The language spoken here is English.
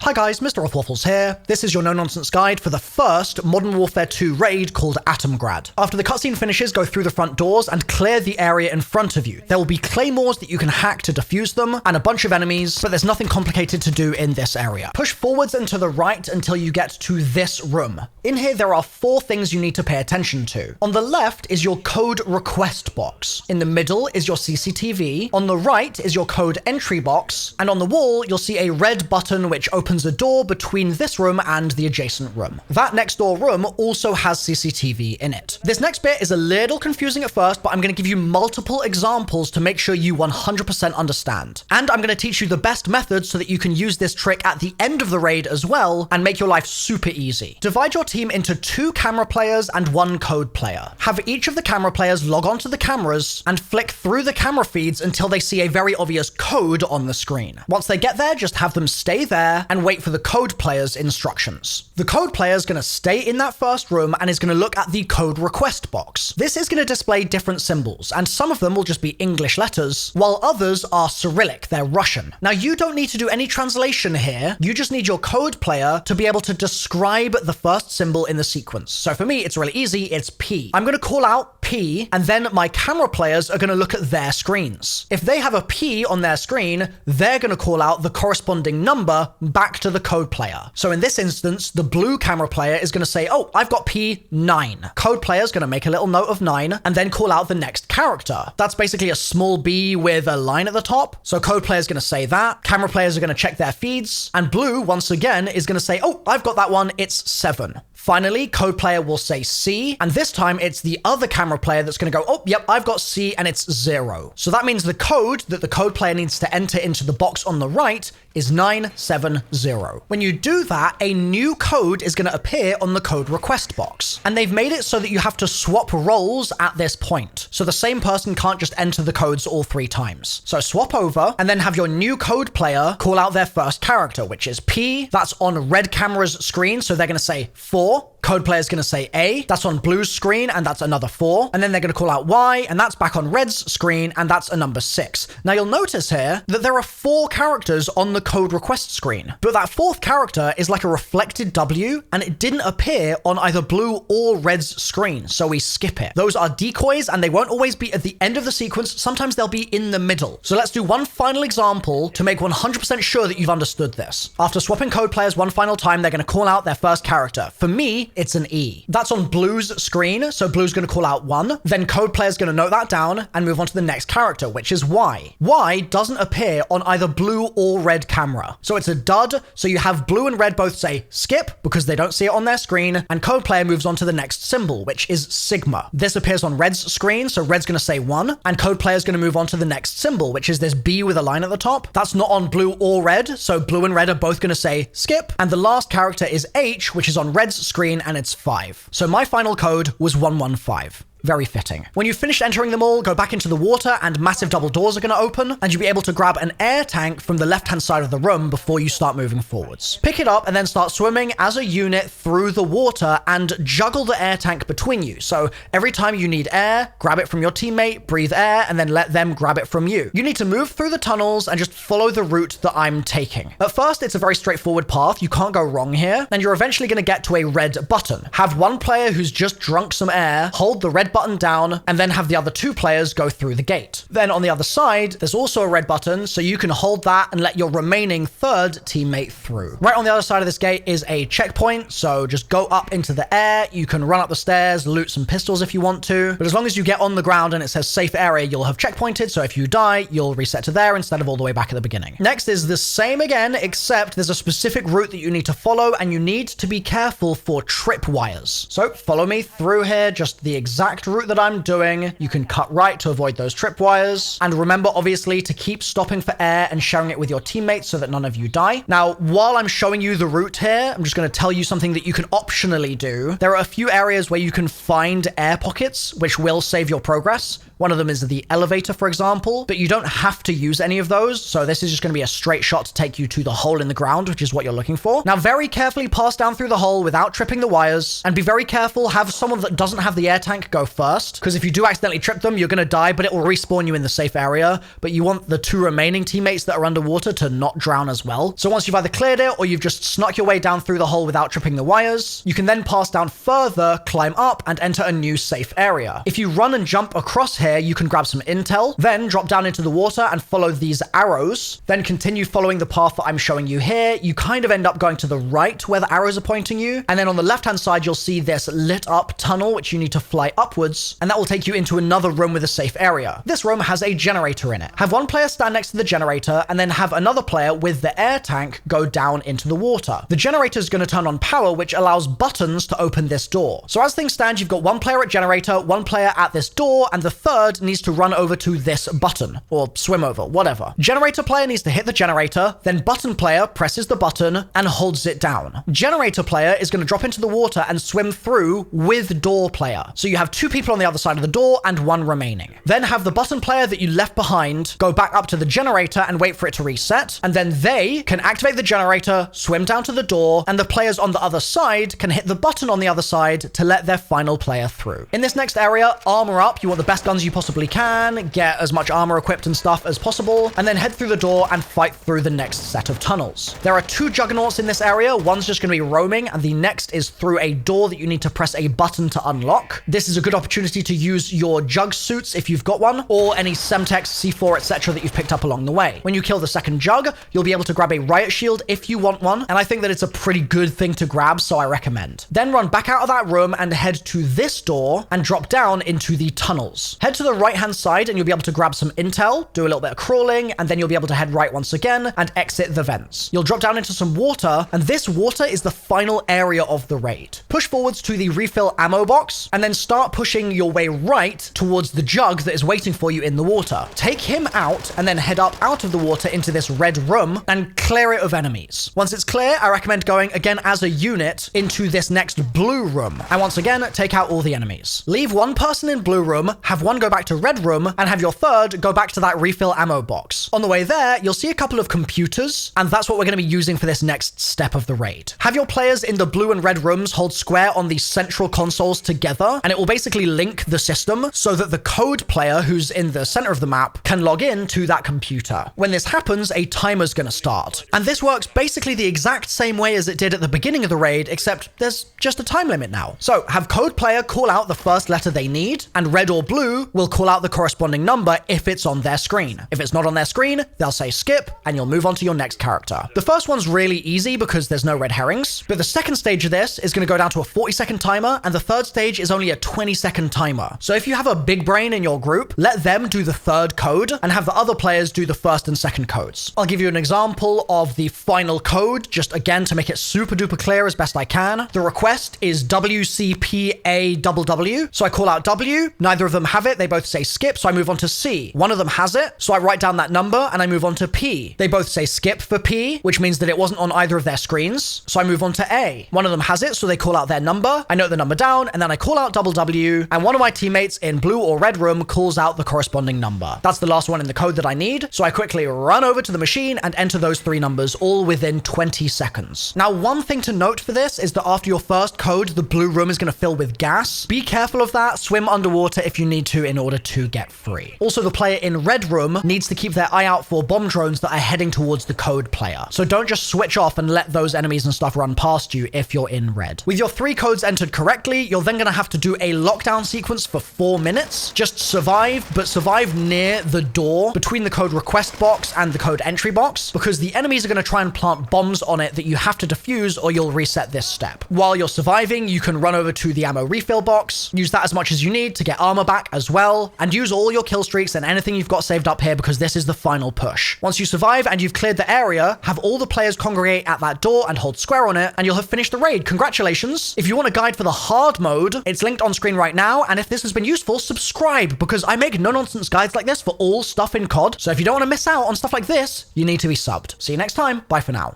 Hi guys, MrRoflWaffles here. This is your no-nonsense guide for the first Modern Warfare 2 raid called Atomgrad. After the cutscene finishes, go through the front doors and clear the area in front of you. There will be claymores that you can hack to defuse them, and a bunch of enemies, but there's nothing complicated to do in this area. Push forwards and to the right until you get to this room. In here, there are 4 things you need to pay attention to. On the left is your code request box. In the middle is your CCTV. On the right is your code entry box. And on the wall, you'll see a red button which opens a door between this room and the adjacent room. That next door room also has CCTV in it. This next bit is a little confusing at first, but I'm going to give you multiple examples to make sure you 100% understand. And I'm going to teach you the best method so that you can use this trick at the end of the raid as well and make your life super easy. Divide your team into 2 camera players and 1 code player. Have each of the camera players log onto the cameras and flick through the camera feeds until they see a very obvious code on the screen. Once they get there, just have them stay there and wait for the code player's instructions. The code player is going to stay in that first room and is going to look at the code request box. This is going to display different symbols, and some of them will just be English letters, while others are Cyrillic, they're Russian. Now, you don't need to do any translation here. You just need your code player to be able to describe the first symbol in the sequence. So for me, it's really easy. It's P. I'm going to call out P, and then my camera players are going to look at their screens. If they have a P on their screen, they're going to call out the corresponding number back to the code player. So in this instance, the blue camera player is going to say, oh, I've got P9. Code player is going to make a little note of 9 and then call out the next character. That's basically a small b with a line at the top. So code player is going to say that. Camera players are going to check their feeds. And blue, once again, is going to say, oh, I've got that one. It's 7. Finally, code player will say C, and this time it's the other camera player that's going to go, oh, yep, I've got C, and it's 0. So that means the code that the code player needs to enter into the box on the right is 970. When you do that, a new code is going to appear on the code request box. And they've made it so that you have to swap roles at this point. So the same person can't just enter the codes all 3 times. So swap over and then have your new code player call out their first character, which is P. That's on red camera's screen. So they're going to say 4. Code player is going to say A, that's on blue's screen, and that's another 4. And then they're going to call out Y, and that's back on red's screen, and that's a number 6. Now you'll notice here that there are 4 characters on the code request screen, but that 4th character is like a reflected W, and it didn't appear on either blue or red's screen, so we skip it. Those are decoys, and they won't always be at the end of the sequence. Sometimes they'll be in the middle. So let's do one final example to make 100% sure that you've understood this. After swapping code players one final time, they're going to call out their first character. For me, it's an E. That's on blue's screen, so blue's going to call out 1. Then code player's going to note that down and move on to the next character, which is Y. Y doesn't appear on either blue or red camera. So it's a dud, so you have blue and red both say skip because they don't see it on their screen, and code player moves on to the next symbol, which is sigma. This appears on red's screen, so red's going to say 1, and code player's going to move on to the next symbol, which is this B with a line at the top. That's not on blue or red, so blue and red are both going to say skip, and the last character is H, which is on red's screen, and it's 5. So my final code was 115. Very fitting. When you've finished entering them all, go back into the water and massive double doors are going to open, and you'll be able to grab an air tank from the left-hand side of the room before you start moving forwards. Pick it up and then start swimming as a unit through the water and juggle the air tank between you. So every time you need air, grab it from your teammate, breathe air, and then let them grab it from you. You need to move through the tunnels and just follow the route that I'm taking. At first, it's a very straightforward path. You can't go wrong here. And you're eventually going to get to a red button. Have one player who's just drunk some air, hold the red button down, and then have the other 2 players go through the gate. Then on the other side, there's also a red button, so you can hold that and let your remaining 3rd teammate through. Right on the other side of this gate is a checkpoint, so just go up into the air. You can run up the stairs, loot some pistols if you want to, but as long as you get on the ground and it says safe area, you'll have checkpointed, so if you die, you'll reset to there instead of all the way back at the beginning. Next is the same again, except there's a specific route that you need to follow, and you need to be careful for tripwires. So follow me through here, just the exact route that I'm doing. You can cut right to avoid those tripwires. And remember, obviously, to keep stopping for air and sharing it with your teammates so that none of you die. Now, while I'm showing you the route here, I'm just going to tell you something that you can optionally do. There are a few areas where you can find air pockets, which will save your progress. One of them is the elevator, for example, but you don't have to use any of those. So this is just going to be a straight shot to take you to the hole in the ground, which is what you're looking for. Now, very carefully pass down through the hole without tripping the wires, and be very careful. Have someone that doesn't have the air tank go first, because if you do accidentally trip them, you're going to die, but it will respawn you in the safe area. But you want the 2 remaining teammates that are underwater to not drown as well. So once you've either cleared it or you've just snuck your way down through the hole without tripping the wires, you can then pass down further, climb up, and enter a new safe area. If you run and jump across here, you can grab some intel, then drop down into the water and follow these arrows, then continue following the path that I'm showing you here. You kind of end up going to the right where the arrows are pointing you, and then on the left-hand side, you'll see this lit up tunnel, which you need to fly upwards, and that will take you into another room with a safe area. This room has a generator in it. Have one player stand next to the generator, and then have another player with the air tank go down into the water. The generator is going to turn on power, which allows buttons to open this door. So as things stand, you've got one player at generator, one player at this door, and the third needs to run over to this button, or swim over, whatever. Generator player needs to hit the generator, then button player presses the button and holds it down. Generator player is going to drop into the water and swim through with door player. So you have 2 people on the other side of the door and 1 remaining. Then have the button player that you left behind go back up to the generator and wait for it to reset, and then they can activate the generator, swim down to the door, and the players on the other side can hit the button on the other side to let their final player through. In this next area, armor up. You want the best guns you possibly can, get as much armor equipped and stuff as possible, and then head through the door and fight through the next set of tunnels. There are 2 juggernauts in this area. One's just going to be roaming, and the next is through a door that you need to press a button to unlock. This is a good opportunity to use your jug suits if you've got one, or any Semtex, C4, etc. that you've picked up along the way. When you kill the second jug, you'll be able to grab a riot shield if you want one, and I think that it's a pretty good thing to grab, so I recommend. Then run back out of that room and head to this door and drop down into the tunnels. Head to the right-hand side and you'll be able to grab some intel, do a little bit of crawling, and then you'll be able to head right once again and exit the vents. You'll drop down into some water, and this water is the final area of the raid. Push forwards to the refill ammo box, and then start pushing your way right towards the jug that is waiting for you in the water. Take him out, and then head up out of the water into this red room and clear it of enemies. Once it's clear, I recommend going again as a unit into this next blue room, and once again, take out all the enemies. Leave 1 person in blue room, have 1 go back to red room, and have your third go back to that refill ammo box. On the way there, you'll see a couple of computers, and that's what we're going to be using for this next step of the raid. Have your players in the blue and red rooms hold square on the central consoles together, and it will basically link the system so that the code player who's in the center of the map can log in to that computer. When this happens, a timer's going to start. And this works basically the exact same way as it did at the beginning of the raid, except there's just a time limit now. So have code player call out the first letter they need, and red or blue will call out the corresponding number if it's on their screen. If it's not on their screen, they'll say skip, and you'll move on to your next character. The first one's really easy because there's no red herrings, but the second stage of this is going to go down to a 40-second timer, and the third stage is only a 20-second timer. So if you have a big brain in your group, let them do the third code, and have the other players do the first and second codes. I'll give you an example of the final code, just again to make it super duper clear as best I can. The request is WCPAWW, so I call out W, neither of them have it, they both say skip, so I move on to C. One of them has it, so I write down that number and I move on to P. They both say skip for P, which means that it wasn't on either of their screens, so I move on to A. One of them has it, so they call out their number, I note the number down, and then I call out W, and one of my teammates in blue or red room calls out the corresponding number. That's the last one in the code that I need, so I quickly run over to the machine and enter those 3 numbers all within 20 seconds. Now, one thing to note for this is that after your first code, the blue room is going to fill with gas. Be careful of that, swim underwater if you need to in order to get free. Also, the player in red room needs to keep their eye out for bomb drones that are heading towards the code player. So don't just switch off and let those enemies and stuff run past you if you're in red. With your 3 codes entered correctly, you're then going to have to do a lockdown sequence for 4 minutes. Just survive, but survive near the door between the code request box and the code entry box, because the enemies are going to try and plant bombs on it that you have to defuse or you'll reset this step. While you're surviving, you can run over to the ammo refill box, use that as much as you need to get armor back as well, and use all your kill streaks and anything you've got saved up here because this is the final push. Once you survive and you've cleared the area, have all the players congregate at that door and hold square on it, and you'll have finished the raid. Congratulations! If you want a guide for the hard mode, it's linked on screen right now, and if this has been useful, subscribe, because I make no-nonsense guides like this for all stuff in COD, so if you don't want to miss out on stuff like this, you need to be subbed. See you next time. Bye for now.